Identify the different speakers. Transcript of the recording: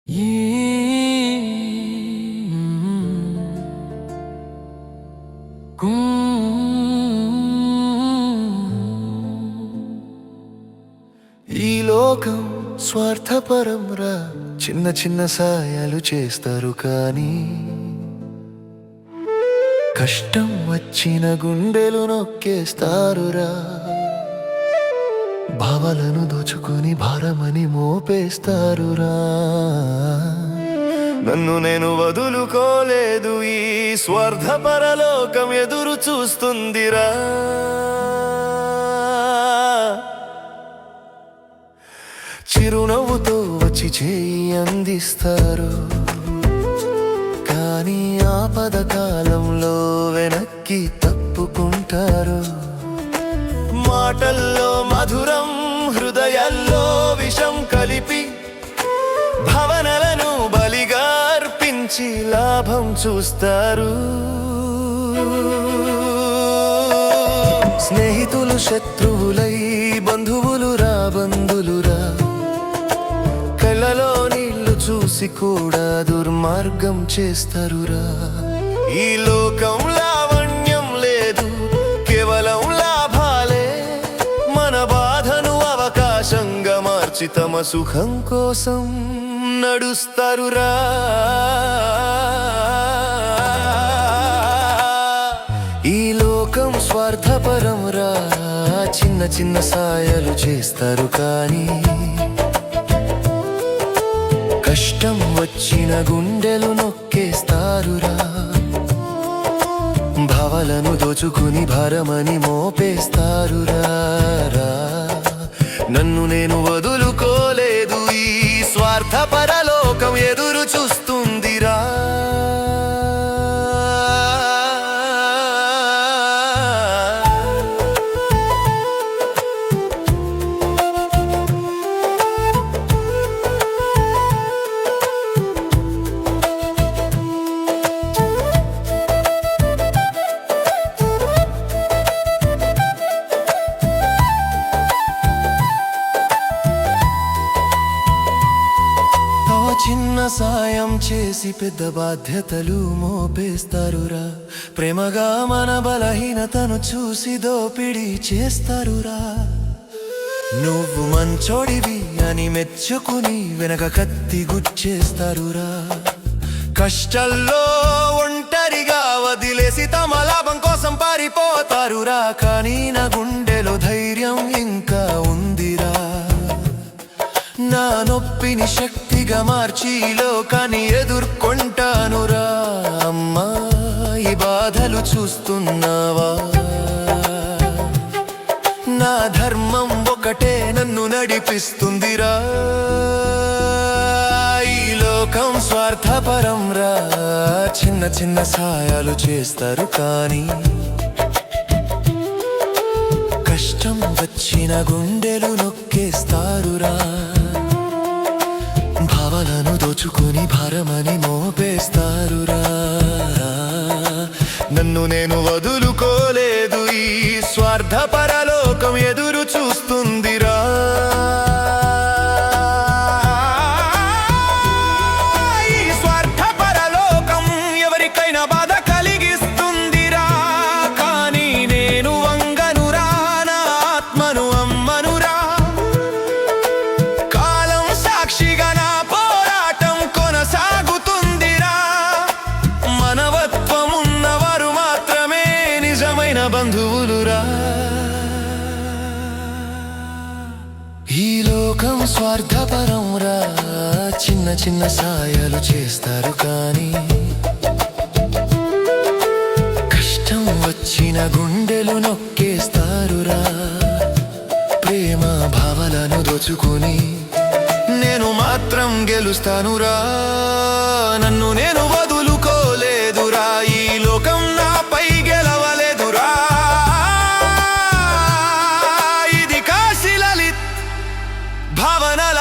Speaker 1: ఈ లోకం స్వార్థపరంరా, చిన్న చిన్న సాయాలు చేస్తారు కానీ కష్టం వచ్చిన గుండెలు నొక్కేస్తారురా. భావాలను దోచుకొని భారమని మోపేస్తారురా. నన్ను నేను వదులుకోలేదు, ఈ స్వార్థపరలోకం ఎదురు చూస్తుందిరా. చిరునవ్వుతో వచ్చి చేయి అందిస్తారు, కానీ ఆపద కాలంలో వెనక్కి తప్పుకుంటారు. మాటల్లో మధురం, హృదయాల్లో విషం కలిపి భావనలను బలిగా అర్పించి లాభం చూస్తారు. స్నేహితులు శత్రువులై, బంధువులు రాబంధులురా. కళ్ళలో నీళ్లు చూసి కూడా దుర్మార్గం చేస్తారురా. ఈ లోకం లావణ్యం లేదు, కేవలం లాభాలే. మన బాధను అవకాశంగా మార్చి తమ సుఖం కోసం నడుస్తారురా. ఈ లోకం స్వార్థపరంరా, చిన్న చిన్న సాయాలు చేస్తారు కానీ కష్టం వచ్చిన గుండెలు నొక్కేస్తారురా. భావాలను దోచుకుని భారమని మోపేస్తారురా. నన్ను నేను వదులుకోలేదు, ఈ స్వార్థపరలోకం ఎదురు చూస్తుందిరా. చిన్న సాయం చేసి పెద్ద బాధ్యతలు మోపేస్తారురా. ప్రేమగా మన బలహీనతను చూసి దోపిడీ చేస్తారురా. నువ్వు మంచోడివి అని మెచ్చుకుని వెనక కత్తి గుచ్చేస్తారురా. కష్టాల్లో ఒంటరిగా వదిలేసి తమ లాభం కోసం పారిపోతారురా. కానీ నా గుండెలో ధైర్యం ఇంకా ఉందిరా. నా నొప్పిని శక్తిగా మార్చి లోకాన్ని ఎదుర్కొంటానురా. అమ్మా, ఈ బాధలు చూస్తున్నావా? నా ధర్మం ఒకటే నన్ను నడిపిస్తుందిరా. ఈ లోకం స్వార్థపరంరా, చిన్న చిన్న సాయాలు చేస్తారు కానీ కష్టం వచ్చిన గుండెలు నొక్కేస్తారురా. భావాలను దోచుకుని భారమని మోపేస్తారురా. నన్ను నేను వదులుకోలేదు, ఈ స్వార్థపరలోకం ఎదురు చూస్తుందిరా. ఈ స్వార్థపరలోకం ఎవరికైనా బాధ కలిగిస్తుందిరా. కానీ నేను వంగనురా, నా ఆత్మను అమ్మనురా. కాలం సాక్షిగా నా పోరాటం కొనసాగుతుందిరా. మనవత్వం ఉన్నవారు మాత్రమే నిజమైన బంధువులురా. ఈ లోకం స్వార్థపరంరా, చిన్న చిన్న సాయాలు చేస్తారు కానీ కష్టం వచ్చిన గుండెలు నొక్కేస్తారురా. ప్రేమ భావాలను దోచుకుని నేను మాత్రం గెలుస్తానురా. నన్ను నేను వదులుకోలేదురా. ఈ లోకం నాపై గెలవలేదురా. ఇది కాశీ లలిత్ భావనల